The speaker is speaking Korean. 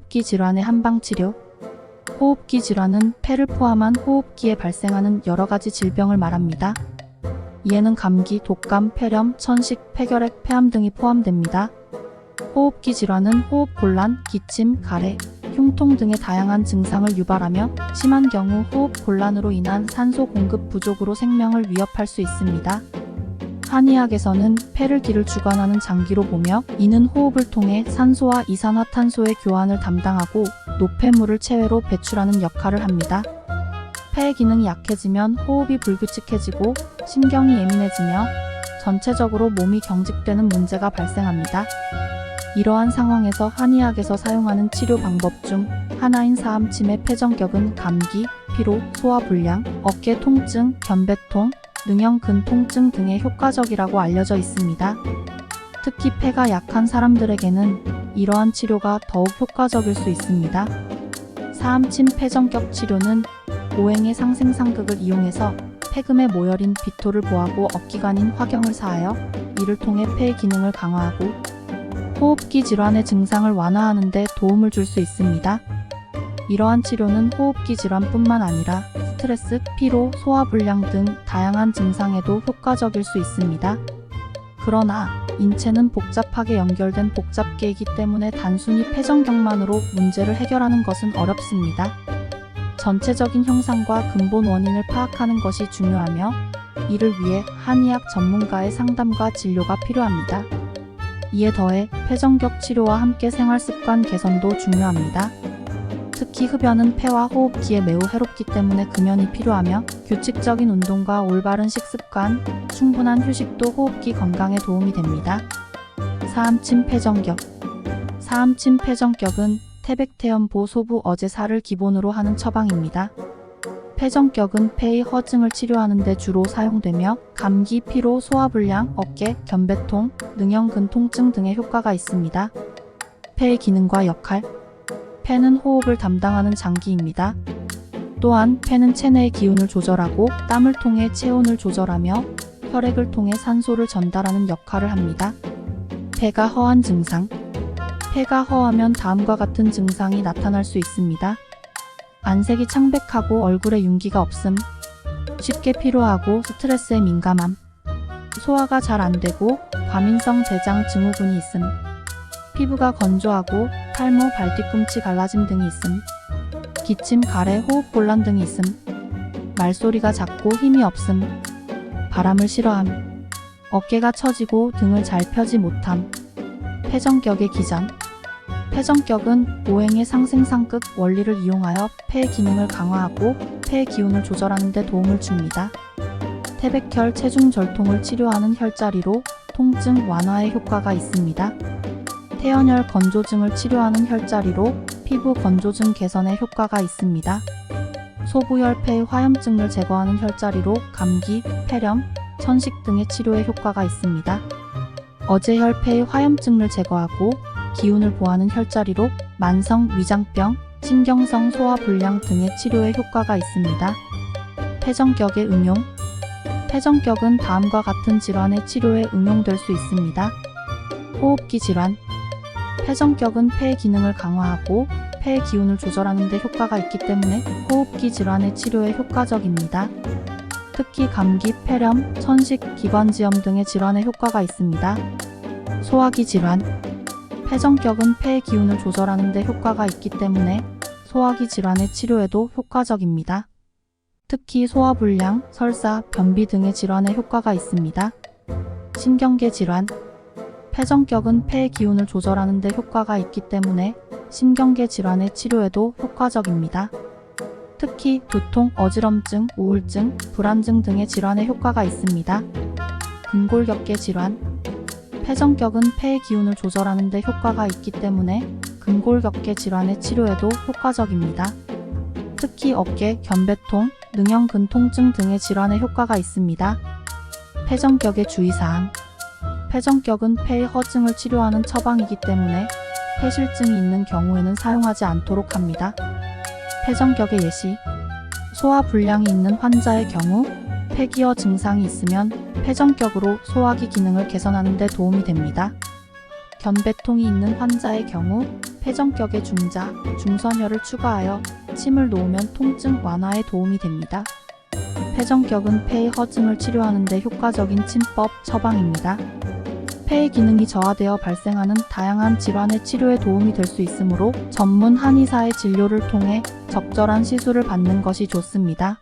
호흡기 질환의 한방치료. 호흡기 질환은 폐를 포함한 호흡기에 발생하는 여러 가지 질병을 말합니다. 이에는 감기, 독감, 폐렴, 천식, 폐결핵, 폐암 등이 포함됩니다. 호흡기 질환은 호흡곤란, 기침, 가래, 흉통 등의 다양한 증상을 유발하며 심한 경우 호흡곤란으로 인한 산소 공급 부족으로 생명을 위협할 수 있습니다. 한의학에서는 폐를 기를 주관하는 장기로 보며 이는 호흡을 통해 산소와 이산화탄소의 교환을 담당하고 노폐물을 체외로 배출하는 역할을 합니다. 폐의 기능이 약해지면 호흡이 불규칙해지고 신경이 예민해지며 전체적으로 몸이 경직되는 문제가 발생합니다. 이러한 상황에서 한의학에서 사용하는 치료 방법 중 하나인 사암침의 폐정격은 감기, 피로, 소화불량, 어깨 통증, 견배통, 능형근 통증 등에 효과적이라고 알려져 있습니다. 특히 폐가 약한 사람들에게는 이러한 치료가 더욱 효과적일 수 있습니다. 사암침 폐정격 치료는 오행의 상생상극을 이용해서 폐금의 모혈인 비토를 보하고 억기관인 화경을 사하여 이를 통해 폐의 기능을 강화하고 호흡기 질환의 증상을 완화하는 데 도움을 줄 수 있습니다. 이러한 치료는 호흡기 질환뿐만 아니라 스트레스, 피로, 소화불량 등 다양한 증상에도 효과적일 수 있습니다. 그러나 인체는 복잡하게 연결된 복잡계이기 때문에 단순히 폐정격만으로 문제를 해결하는 것은 어렵습니다. 전체적인 형상과 근본 원인을 파악하는 것이 중요하며 이를 위해 한의학 전문가의 상담과 진료가 필요합니다. 이에 더해 폐정격 치료와 함께 생활습관 개선도 중요합니다. 특히 흡연은 폐와 호흡기에 매우 해롭기 때문에 금연이 필요하며 규칙적인 운동과 올바른 식습관, 충분한 휴식도 호흡기 건강에 도움이 됩니다. 사암침 폐정격. 사암침 폐정격은 태백태연보 소부 어제사를 기본으로 하는 처방입니다. 폐정격은 폐의 허증을 치료하는 데 주로 사용되며 감기, 피로, 소화불량, 어깨, 견배통, 능형근 통증 등의 효과가 있습니다. 폐의 기능과 역할. 폐는 호흡을 담당하는 장기입니다. 또한 폐는 체내의 기운을 조절하고 땀을 통해 체온을 조절하며 혈액을 통해 산소를 전달하는 역할을 합니다. 폐가 허한 증상. 폐가 허하면 다음과 같은 증상이 나타날 수 있습니다. 안색이 창백하고 얼굴에 윤기가 없음, 쉽게 피로하고 스트레스에 민감함, 소화가 잘 안되고 과민성 대장 증후군이 있음, 피부가 건조하고 탈모, 발뒤꿈치 갈라짐 등이 있음, 기침, 가래, 호흡곤란 등이 있음, 말소리가 작고 힘이 없음, 바람을 싫어함, 어깨가 처지고 등을 잘 펴지 못함, 폐정격의 기전. 폐정격은 오행의 상생상극 원리를 이용하여 폐의 기능을 강화하고 폐의 기운을 조절하는 데 도움을 줍니다. 태백혈, 체중절통을 치료하는 혈자리로 통증 완화에 효과가 있습니다. 태연혈 건조증을 치료하는 혈자리로 피부 건조증 개선에 효과가 있습니다. 소부혈, 폐의 화염증을 제거하는 혈자리로 감기, 폐렴, 천식 등의 치료에 효과가 있습니다. 어제혈, 폐의 화염증을 제거하고 기운을 보하는 혈자리로 만성 위장병, 신경성 소화불량 등의 치료에 효과가 있습니다. 폐정격의 응용. 폐정격은 다음과 같은 질환의 치료에 응용될 수 있습니다. 호흡기 질환. 폐정격은 폐의 기능을 강화하고 폐의 기운을 조절하는 데 효과가 있기 때문에 호흡기 질환의 치료에 효과적입니다. 특히 감기, 폐렴, 천식, 기관지염 등의 질환에 효과가 있습니다. 소화기 질환. 폐정격은 폐의 기운을 조절하는 데 효과가 있기 때문에 소화기 질환의 치료에도 효과적입니다. 특히 소화불량, 설사, 변비 등의 질환에 효과가 있습니다. 신경계 질환. 폐정격은 폐의 기운을 조절하는 데 효과가 있기 때문에 신경계 질환의 치료에도 효과적입니다. 특히 두통, 어지럼증, 우울증, 불안증 등의 질환에 효과가 있습니다. 근골격계 질환. 폐정격은 폐의 기운을 조절하는 데 효과가 있기 때문에 근골격계 질환의 치료에도 효과적입니다. 특히 어깨, 견배통, 능형근 통증 등의 질환에 효과가 있습니다. 폐정격의 주의사항. 폐정격은 폐의 허증을 치료하는 처방이기 때문에 폐실증이 있는 경우에는 사용하지 않도록 합니다. 폐정격의 예시. 소화불량이 있는 환자의 경우 폐기어 증상이 있으면 폐정격으로 소화기 기능을 개선하는 데 도움이 됩니다. 견배통이 있는 환자의 경우 폐정격의 중자, 중선혈을 추가하여 침을 놓으면 통증 완화에 도움이 됩니다. 폐정격은 폐의 허증을 치료하는 데 효과적인 침법 처방입니다. 폐의 기능이 저하되어 발생하는 다양한 질환의 치료에 도움이 될 수 있으므로 전문 한의사의 진료를 통해 적절한 시술을 받는 것이 좋습니다.